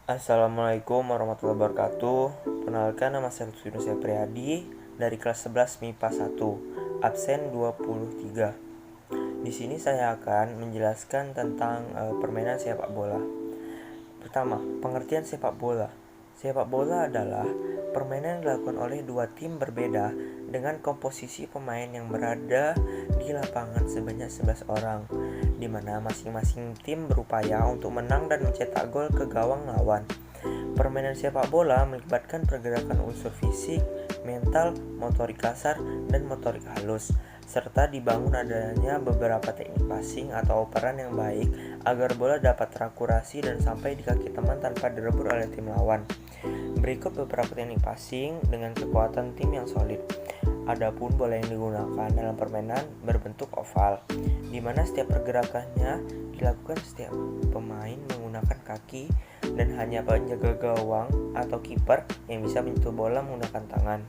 Assalamualaikum warahmatullahi wabarakatuh. Perkenalkan, nama saya Lutfi Nur Priyadi dari kelas 11 MIPA 1, absen 23. Di sini saya akan menjelaskan tentang permainan sepak bola. Pertama, pengertian sepak bola. Sepak bola adalah permainan yang dilakukan oleh dua tim berbeda dengan komposisi pemain yang berada di lapangan sebanyak 11 orang, di mana masing-masing tim berupaya untuk menang dan mencetak gol ke gawang lawan. Permainan sepak bola melibatkan pergerakan unsur fisik, mental, motorik kasar, dan motorik halus, serta dibangun adanya beberapa teknik passing atau operan yang baik agar bola dapat terakurasi dan sampai di kaki teman tanpa direbut oleh tim lawan. Berikut beberapa teknik passing dengan kekuatan tim yang solid. Adapun bola yang digunakan dalam permainan berbentuk oval, di mana setiap pergerakannya dilakukan setiap pemain menggunakan kaki dan hanya penjaga gawang atau kiper yang bisa menyentuh bola menggunakan tangan.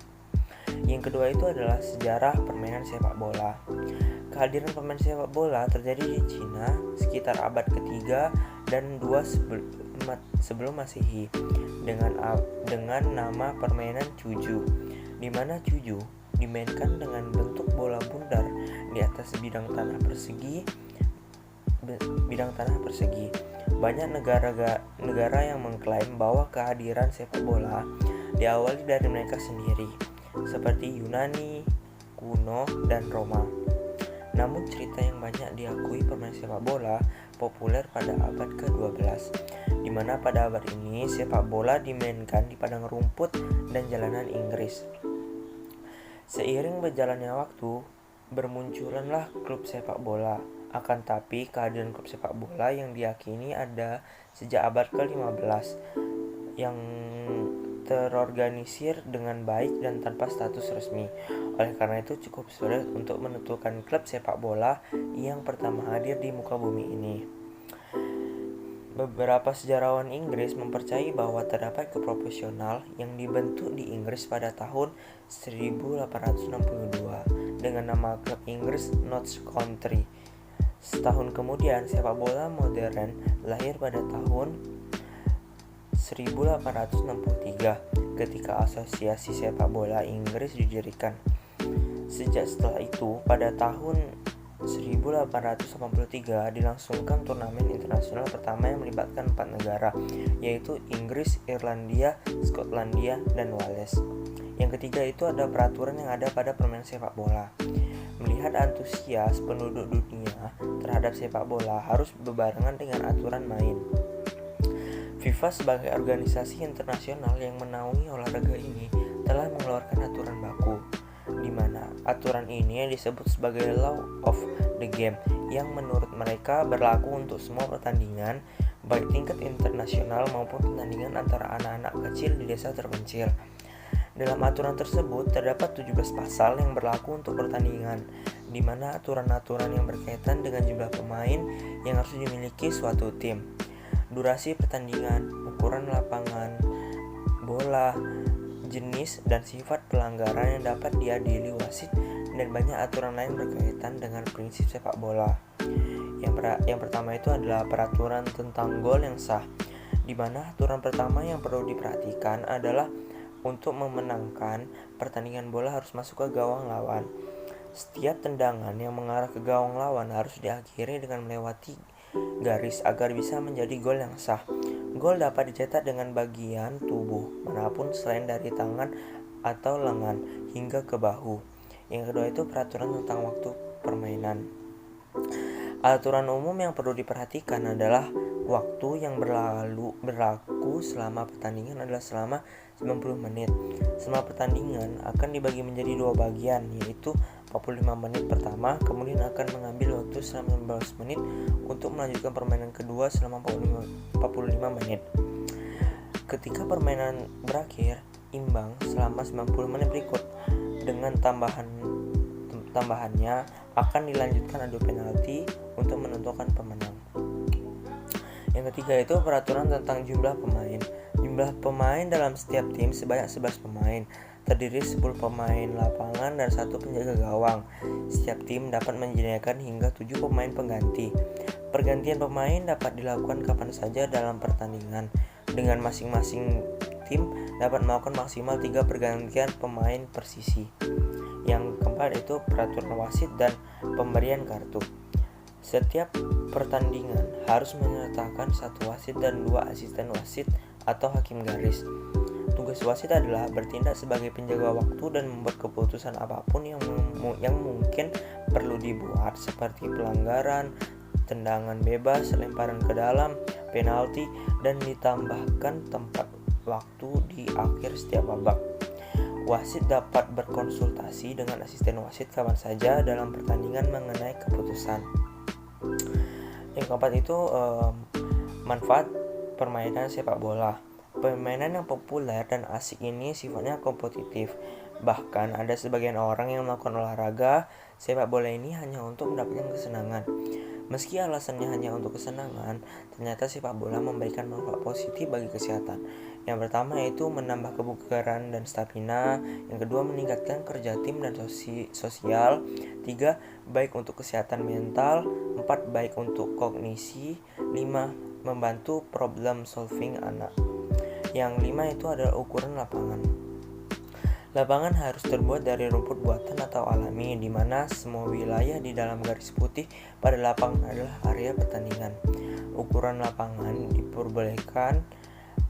Yang kedua itu adalah sejarah permainan sepak bola. Kehadiran pemain sepak bola terjadi di Cina sekitar abad ketiga dan 2 sebelum Masehi dengan nama permainan cuju, di mana cuju dimainkan dengan bentuk bola bundar di atas bidang tanah persegi. Banyak negara yang mengklaim bahwa kehadiran sepak bola diawali dari mereka sendiri, seperti Yunani kuno dan Roma. Namun cerita yang banyak diakui pemain sepak bola populer pada abad ke-12, di mana pada abad ini sepak bola dimainkan di padang rumput dan jalanan Inggris. Seiring berjalannya waktu, bermunculanlah klub sepak bola. Akan tapi kehadiran klub sepak bola yang diyakini ada sejak abad ke-15 yang terorganisir dengan baik dan tanpa status resmi. Oleh karena itu cukup sulit untuk menentukan klub sepak bola yang pertama hadir di muka bumi ini. Beberapa sejarawan Inggris mempercayai bahwa terdapat klub profesional yang dibentuk di Inggris pada tahun 1862 dengan nama klub Inggris Notts County. Setahun kemudian, sepak bola modern lahir pada tahun 1863 ketika Asosiasi Sepak Bola Inggris didirikan. Sejak setelah itu, pada tahun 1883 dilangsungkan turnamen internasional pertama yang melibatkan 4 negara, yaitu Inggris, Irlandia, Skotlandia, dan Wales. Yang ketiga itu ada peraturan yang ada pada permainan sepak bola. Melihat antusias penduduk dunia terhadap sepak bola harus berbarengan dengan aturan main. FIFA sebagai organisasi internasional yang menaungi olahraga ini telah mengeluarkan aturan baku, di mana aturan ini disebut sebagai Law of the Game yang menurut mereka berlaku untuk semua pertandingan baik tingkat internasional maupun pertandingan antara anak-anak kecil di desa terpencil. Dalam aturan tersebut terdapat 17 pasal yang berlaku untuk pertandingan, di mana aturan-aturan yang berkaitan dengan jumlah pemain yang harus dimiliki suatu tim, durasi pertandingan, ukuran lapangan bola, jenis dan sifat pelanggaran yang dapat diadili wasit, dan banyak aturan lain berkaitan dengan prinsip sepak bola. Yang pertama itu adalah peraturan tentang gol yang sah, di mana aturan pertama yang perlu diperhatikan adalah untuk memenangkan pertandingan bola harus masuk ke gawang lawan. Setiap tendangan yang mengarah ke gawang lawan harus diakhiri dengan melewati garis agar bisa menjadi gol yang sah. Gol dapat dicetak dengan bagian tubuh manapun selain dari tangan atau lengan hingga ke bahu. Yang kedua itu peraturan tentang waktu permainan. Aturan umum yang perlu diperhatikan adalah waktu yang berlaku selama pertandingan adalah selama 90 menit. Selama pertandingan akan dibagi menjadi 2 bagian, yaitu 45 menit pertama, kemudian akan mengambil waktu selama 15 menit untuk melanjutkan permainan kedua selama 45 menit. Ketika permainan berakhir imbang selama 90 menit berikut, dengan tambahannya akan dilanjutkan adu penalti untuk menentukan pemenang. Yang ketiga itu peraturan tentang jumlah pemain. Jumlah pemain dalam setiap tim sebanyak 11 pemain, terdiri 10 pemain lapangan dan 1 penjaga gawang. Setiap tim dapat menyediakan hingga 7 pemain pengganti. Pergantian pemain dapat dilakukan kapan saja dalam pertandingan. dengan masing-masing tim dapat melakukan maksimal 3 pergantian pemain per sisi. Yang keempat itu peraturan wasit dan pemberian kartu. Setiap pertandingan harus menyertakan 1 wasit dan 2 asisten wasit atau hakim garis. Tugas wasit adalah bertindak sebagai penjaga waktu dan membuat keputusan apapun yang mungkin perlu dibuat, seperti pelanggaran, tendangan bebas, lemparan ke dalam, penalti, dan ditambahkan tempat waktu di akhir setiap babak. Wasit dapat berkonsultasi dengan asisten wasit kapan saja dalam pertandingan mengenai keputusan. Yang keempat itu manfaat permainan sepak bola. Permainan yang populer dan asik ini sifatnya kompetitif. Bahkan ada sebagian orang yang melakukan olahraga sepak bola ini hanya untuk mendapatkan kesenangan. Meski alasannya hanya untuk kesenangan, ternyata sepak bola memberikan manfaat positif bagi kesehatan. Yang pertama yaitu menambah kebugaran dan stamina. Yang kedua meningkatkan kerja tim dan sosial. 3. Baik untuk kesehatan mental. 4. Baik untuk kognisi. 5. Membantu problem solving anak. Yang 5 itu adalah ukuran lapangan. Lapangan harus terbuat dari rumput buatan atau alami, di mana semua wilayah di dalam garis putih pada lapangan adalah area pertandingan. Ukuran lapangan diperbolehkan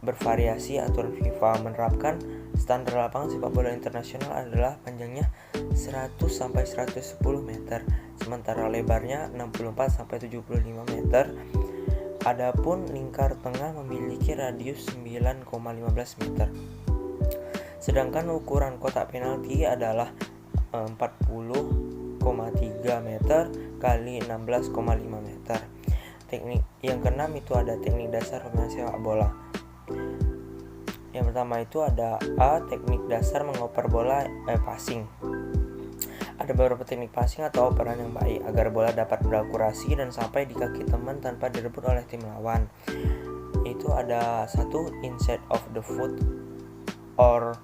bervariasi. Aturan FIFA menerapkan standar lapangan sepak bola internasional adalah panjangnya 100 sampai 110 meter, sementara lebarnya 64 sampai 75 meter. Adapun lingkar tengah memiliki radius 9,15 meter. Sedangkan ukuran kotak penalti adalah 40,3 meter kali 16,5 meter. Teknik yang keenam itu ada teknik dasar pemain sepak bola. Yang pertama itu ada A. Teknik dasar mengoper bola passing. Ada beberapa teknik passing atau operan yang baik agar bola dapat berakurasi dan sampai di kaki teman tanpa direbut oleh tim lawan. Itu ada 1. Inside of the foot or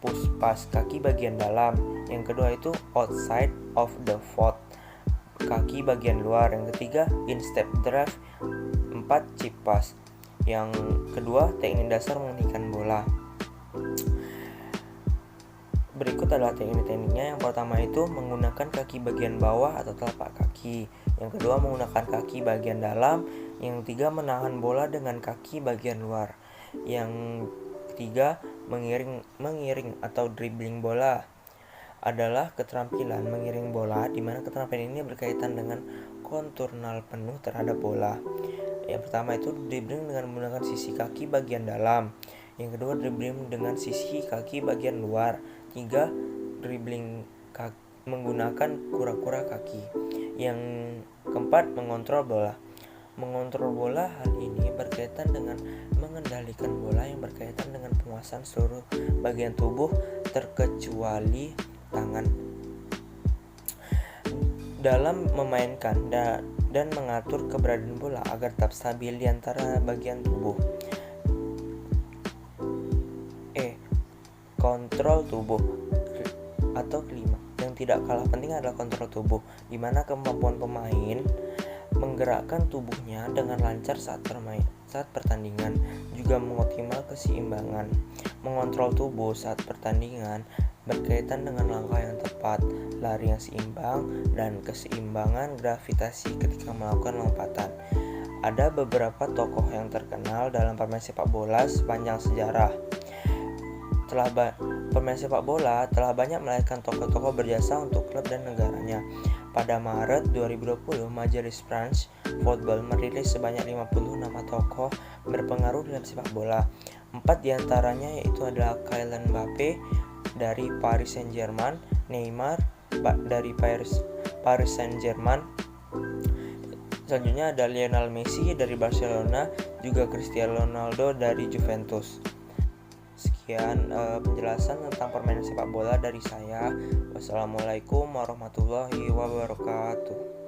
push pass, kaki bagian dalam. Yang kedua itu outside of the foot, kaki bagian luar. Yang ketiga instep drive. 4. Chip pass. Yang kedua teknik dasar menghentikan bola. Berikut adalah teknik-tekniknya. Yang pertama itu menggunakan kaki bagian bawah atau telapak kaki. Yang kedua menggunakan kaki bagian dalam. Yang ketiga menahan bola dengan kaki bagian luar. Yang ketiga mengiring atau dribbling bola. Adalah keterampilan mengiring bola, di mana keterampilan ini berkaitan dengan kontrol penuh terhadap bola. Yang pertama itu dribbling dengan menggunakan sisi kaki bagian dalam. Yang kedua dribbling dengan sisi kaki bagian luar. 3. Dribbling menggunakan kura-kura kaki. Yang keempat mengontrol bola. Mengontrol bola, hal ini berkaitan dengan mengendalikan bola yang berkaitan dengan penguasaan seluruh bagian tubuh terkecuali tangan dalam memainkan dan mengatur keberadaan bola agar tetap stabil di antara bagian tubuh. Kontrol tubuh atau kelima yang tidak kalah penting adalah kontrol tubuh, di mana kemampuan pemain menggerakkan tubuhnya dengan lancar saat pertandingan, juga mengoptimal keseimbangan. Mengontrol tubuh saat pertandingan berkaitan dengan langkah yang tepat, lari yang seimbang, dan keseimbangan gravitasi ketika melakukan lompatan. Ada beberapa tokoh yang terkenal dalam permainan sepak bola sepanjang sejarah. Pemain sepak bola telah banyak melahirkan tokoh-tokoh berjasa untuk klub dan negaranya. Pada Maret 2020, majalah France Football merilis sebanyak 50 nama tokoh berpengaruh dalam sepak bola. 4 diantaranya yaitu adalah Kylian Mbappe dari Paris Saint-Germain, Neymar dari Paris Saint-Germain. Selanjutnya ada Lionel Messi dari Barcelona, juga Cristiano Ronaldo dari Juventus. Sekian penjelasan tentang permainan sepak bola dari saya. Wassalamualaikum warahmatullahi wabarakatuh.